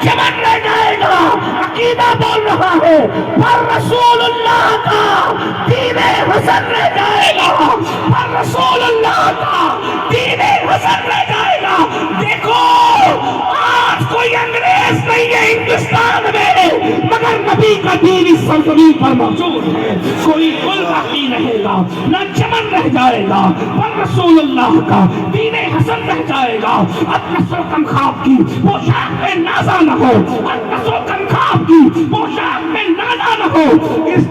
چمن رہ جائے گا. عقیدہ بول رہا ہے پر رسول اللہ کا دین حسن رہ جائے گا. پر رسول اللہ کا دین حسن رہ جائے گا. دیکھو آج کوئی انگریز نہیں ہے ہندوستان میں مگر نبی کا دین اس سرزمین پر موجود ہے. کوئی گل باقی رہے گا نہ چمن رہ جائے گا. پر رسول اللہ کا دین حسن رہ جائے گا. اطلس و کمخاب کی پوشاک میں نازا نہ ہو. اطلس و کمخاب کی پوشاک میں نازا نہ ہو. اس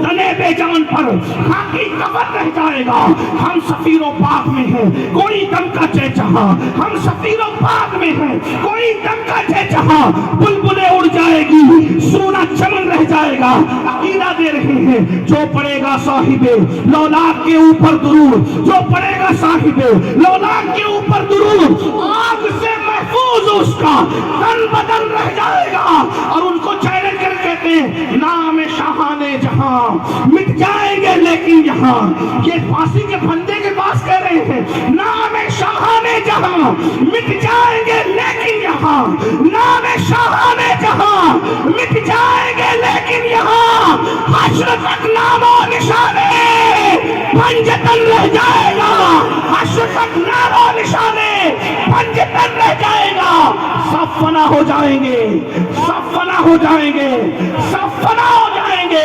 تنے بے جان پر خاکی کفن رہ جائے گا. ہم سفیر و پاک میں ہیں کوئی دم کا چہچہا. ہم سفیر و پاک میں ہیں کوئی دم کا چہچہا. بلبلیں اڑ جائے گی سونا چمن رہ جائے گا. عقیدہ دے رہے ہیں جو پڑے گا صاحب لولاک کے اوپر درود, جو پڑے گا صاحب لولاک کے اوپر درود آگ سے محفوظ اس کا تن بدن رہ جائے گا. اور ان کو چیلنج کر کہتے ہیں نام شاہانے جہاں مٹ جائیں گے لیکن یہاں. یہ پھانسی کے پھندے کے پاس کہہ رہے ہیں نام شاہانے جہاں مٹ جائیں گے لیکن یہاں. نام شاہانے جہاں مٹ جائیں گے لیکن یہاں حشر تک نام و نشانے پنجتن رہ جائے گا. حشر تک نام و نشانے پنجتن رہ جائے گا. سب فنا ہو جائیں گے, سب فنا ہو جائیں گے, سب فنا ہو جائیں گے.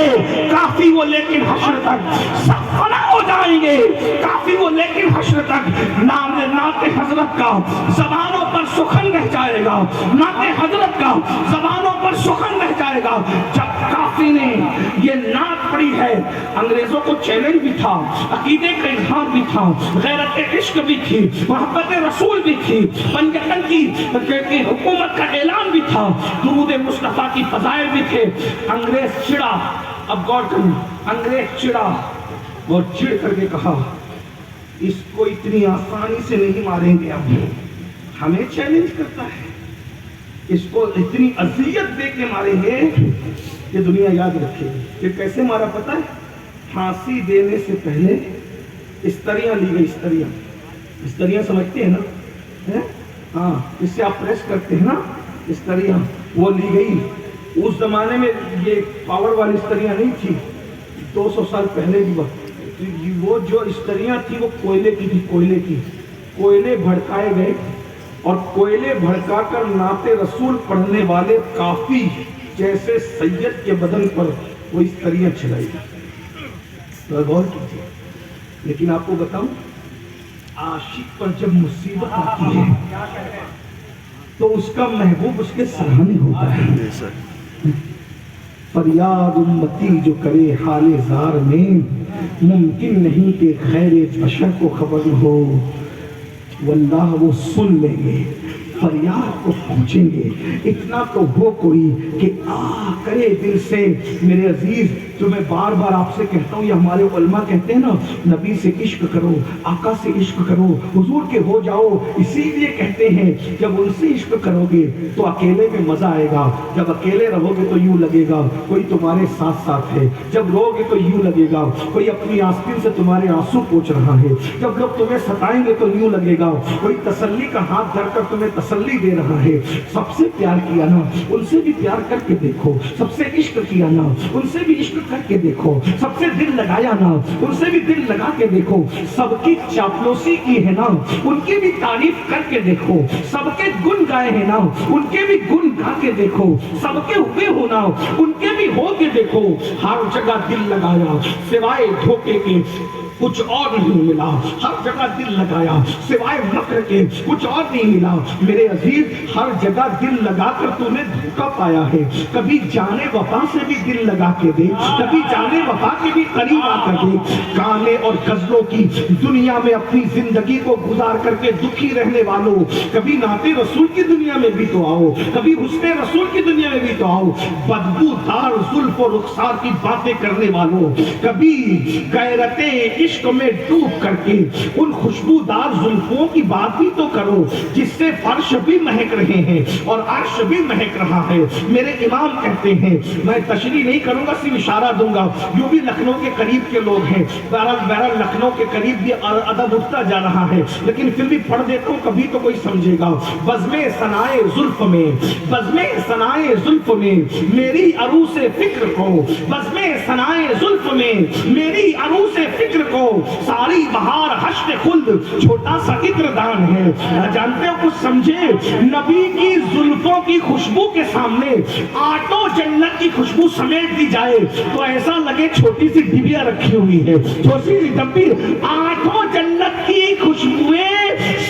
کافی وہ لیکن حشر تک سب فنا ہو جائیں گے. کافی وہ لیکن حشر تک نام نعت حضرت کا زبانوں پر سخن رہ جائے گا. نعت حضرت کا زبانوں پر سخن رہ جائے گا. جب کافی نے یہ نعت پڑھی ہے انگریزوں کو چیلنج بھی تھا, عقیدے کا اظہار بھی تھا, غیرت عشق بھی تھی, محبت رسول بھی تھی, پنجتن کی حکومت کا اعلان بھی تھا, درود مصطفیٰ کی فضائل بھی تھے. انگریز چڑا. اب غور کریں, انگریز چڑا اور چڑ کر کے کہا اس کو اتنی آسانی سے نہیں ماریں گے. اب ہمیں چیلنج کرتا ہے, اس کو اتنی اذیت دے کے ماریں گے یہ دنیا یاد رکھے. یہ کیسے مارا پتہ ہے؟ پھانسی دینے سے پہلے استریاں لی گئی. استریاں, استریاں سمجھتے ہیں نا, ہاں اس سے آپ پریس کرتے ہیں نا, استریاں وہ لی گئی. اس زمانے میں یہ پاور والی استریاں نہیں تھی, 200 سال پہلے کی بات. وہ جو استریاں تھی وہ کوئلے کی تھی, کوئلے کی. کوئلے بھڑکائے گئے اور کوئلے بھڑکا کر نعت رسول پڑھنے والے کافی جیسے سید کے بدن پر وہ استریاں چلائی. غور کیجیے. لیکن آپ کو بتاؤں عاشق پر جب مصیبت آتی ہے تو اس کا محبوب اس کے سرحانے ہوتا ہے. فریاد امتی جو کرے حال زار میں ممکن نہیں کہ خیر بشر کو خبر ہو. واللہ وہ سن لیں گے, فریاد کو پہنچیں گے. اتنا تو ہو کوئی کہ آ کرے دل سے. میرے عزیز جو میں بار بار آپ سے کہتا ہوں, یہ ہمارے علماء کہتے ہیں نا نبی سے عشق کرو, آقا سے عشق کرو, حضور کے ہو جاؤ. اسی لیے کہتے ہیں جب ان سے عشق کرو گے تو اکیلے میں مزہ آئے گا. جب اکیلے رہو گے تو یوں لگے گا کوئی تمہارے ساتھ ساتھ ہے. جب رو گے تو یوں لگے گا کوئی اپنی آستین سے تمہارے آنسو پوچھ رہا ہے. جب لوگ تمہیں ستائیں گے تو یوں لگے گا کوئی تسلی کا ہاتھ دھر کر تمہیں تسلی دے رہا ہے. سب سے پیار کیا نا, ان سے بھی پیار کر کے دیکھو. سب سے عشق کیا نا, ان سے بھی عشق کر کے دیکھو. سب سے دل لگایا نا, ان سے بھی دل لگا کے دیکھو. سب کی چاپلوسی کی ہے نا, ان کی بھی تعریف کر کے دیکھو. سب کے گن گائے ہیں نا, ان کے بھی گن گا کے دیکھو. سب کے ہوئے ہونا, ان کے بھی ہو کے دیکھو. ہر جگہ دل لگایا سوائے دھوکے کے کچھ اور نہیں ملا. ہر جگہ دل لگایا سوائے مکر کے کچھ اور نہیں ملا. میرے عزیز ہر جگہ دل لگا کر تو نے دھوکا پایا ہے. کبھی جانے وفا سے بھی دل لگا کے دے, کبھی جانے وفا کے بھی قریب آ کر دے. گانے اور غزلوں کی دنیا میں اپنی زندگی کو گزار کر کے دکھی رہنے والوں, کبھی نعت رسول کی دنیا میں بھی تو آؤ, کبھی حسن رسول کی دنیا میں بھی تو آؤ. بدبو دار زلف و رخسار کی باتیں کرنے والوں, کبھی غیرت عشق میں ڈوب کر کے ان خوشبودار زلفوں کی بات بھی تو کرو جس سے فرش بھی مہک رہے ہیں اور عرش بھی مہک رہا ہے. میرے امام کہتے ہیں, میں تشریح نہیں کروں گا, صرف اشارہ دوں گا, جو بھی لکھنؤ کے قریب کے لوگ ہیں, بہرحال لکھنؤ کے قریب بھی ادب اٹھتا جا رہا ہے, لیکن پھر بھی پڑھ دیتا ہوں, کبھی تو کوئی سمجھے گا. بزمِ ثنائے زلف میں, بزمِ ثنائے زلف میں میری عروس فکر کو, بزمِ ثنائے زلف میں میری عروس فکر کو ساری بہار حشر خلد چھوٹا سا عطر دان ہے. جانتے ہو کچھ سمجھے, نبی کی زلفوں کی خوشبو کے سامنے آٹو جنت کی خوشبو سمیٹ دی جائے تو ایسا لگے چھوٹی سی ڈبیا رکھی ہوئی ہے, چھوٹی سی ڈبی, آٹھوں جنت کی خوشبوئیں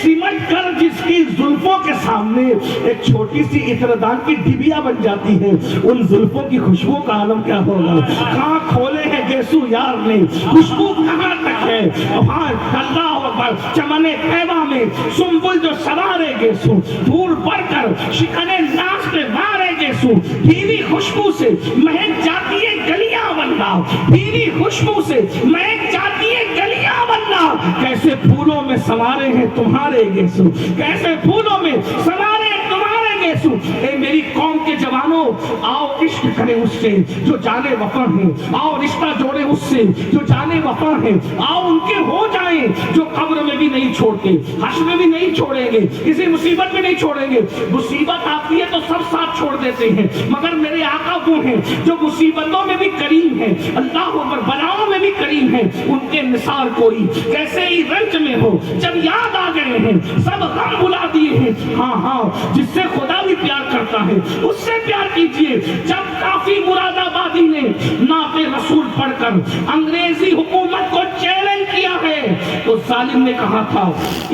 سمٹ کر جس کی زلفوں کے سامنے ایک چھوٹی سی عطردان کی ڈبیا بن جاتی ہے, ان زلفوں کی خوشبو کا عالم کیا ہوگا. کہاں کھولے ہیں گیسو یار نے, خوشبو کہاں تک ہے, وہاں اللہ اکبر چمن طیبہ میں سنبل جو سوارے گیسو, دھول بڑھ کر شکنے ناز پہ مارے گیسو, بیوی خوشبو سے مہک جاتی ہے گلیاں بننا, بیوی خوشبو سے مہک جاتی ہے گلیاں بننا. کیسے پھولوں میں سوارے ہیں تمہارے گیسو, کیسے پھولوں میں سوارے ہیں تمہارے گیسو. اے میری قوم کے جوانوں, آؤ عشق کریں اس سے جو جانے وفا ہیں, آؤ رشتہ جوڑے اس سے جو جانے وفا ہیں, آؤ ان کے ہو جائیں جو قبر میں بھی نہیں چھوڑتے, حشر میں بھی نہیں چھوڑیں گے, کسی مصیبت میں نہیں چھوڑیں گے. مصیبت آتی ہے تو سب ساتھ چھوڑ دیتے ہیں, مگر میرے آقا وہ ہیں جو مصیبتوں میں بھی کریم ہیں, اللہ اکبر, بلاؤں میں بھی کریم ہیں. ان کے مثال کوئی کیسے ہی رنج میں ہو, جب یاد آ گئے ہیں سب غم بلا دیے ہیں. ہاں ہاں, جس سے خدا بھی پیار کرتا ہے اس سے پیار کیجئے. جب کافی مراد آبادی نے نعت رسول پڑھ کر انگریزی حکومت کو چیلنج کیا ہے تو ظالم نے کہا تھا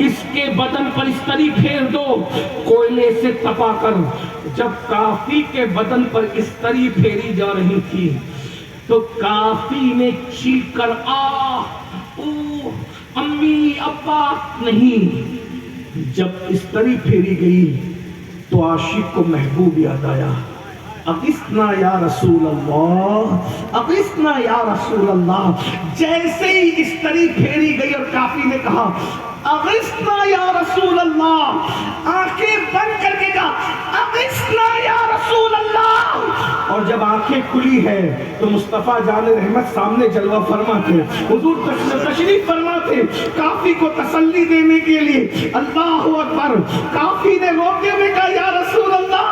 اس کے بدن پر استری پھیر دو کوئلے سے تپا کر. جب کافی کے بدن پر استری پھیری جا رہی تھی تو کافی نے چیخ کر او امی ابا نہیں. جب استری پھیری گئی تو عاشق کو محبوب یاد آیا. اغثنا یا رسول اللہ, اغثنا یا رسول اللہ. جیسے ہی استری پھیری گئی اور کافی نے کہا اغثنا یا رسول اللہ, آنکھیں بند کر کے کہا اغثنا یا رسول اللہ. اور جب آنکھیں کھلی ہے تو مصطفیٰ جان رحمت سامنے جلوہ فرما تھے, حضور تشریف فرما تھے کافی کو تسلی دینے کے لیے. اللہ اکبر, کافی نے روتے ہوئے کہا یا رسول اللہ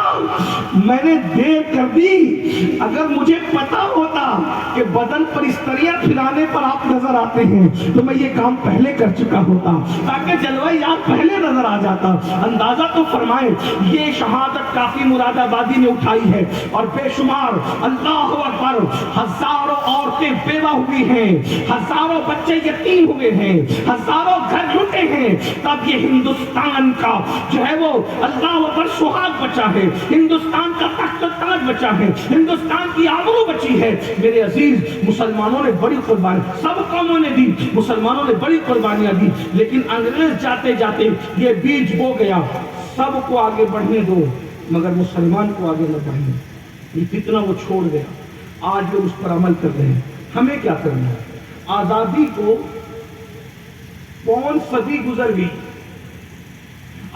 میں نے دیر کر دی, اگر مجھے پتا ہوتا کہ بدن پر استریاں پھرانے پر آپ نظر آتے ہیں تو میں یہ کام پہلے کر چکا ہوتا تاکہ جلوہ یاد پہلے نظر آ جاتا. اندازہ تو فرمائیں یہ شہادت کافی مراد آبادی نے اٹھائی ہے اور بے شمار اللہ اکبر ہزاروں عورتیں بیوہ ہوئی ہیں, ہزاروں بچے یتیم ہوئے ہیں, ہزاروں گھر لٹے ہیں. تب یہ ہندوستان کا جو ہے وہ اللہ اکبر سہاگ بچا ہے, ہندوستان کا تخت و تاج بچا ہے, ہندوستان کی آبرو بچی ہے. میرے عزیز, مسلمانوں نے بڑی قربانی, سب قوموں نے دی, مسلمانوں نے بڑی قربانیاں دی, لیکن انگریز جاتے جاتے یہ بیج بو گیا. سب کو آگے بڑھنے دو مگر مسلمان کو آگے نہ بڑھنے. یہ فتنہ وہ چھوڑ گیا, آج وہ اس پر عمل کر رہے ہیں. ہمیں کیا کرنا ہے؟ آزادی کو 5 صدی گزر گئی,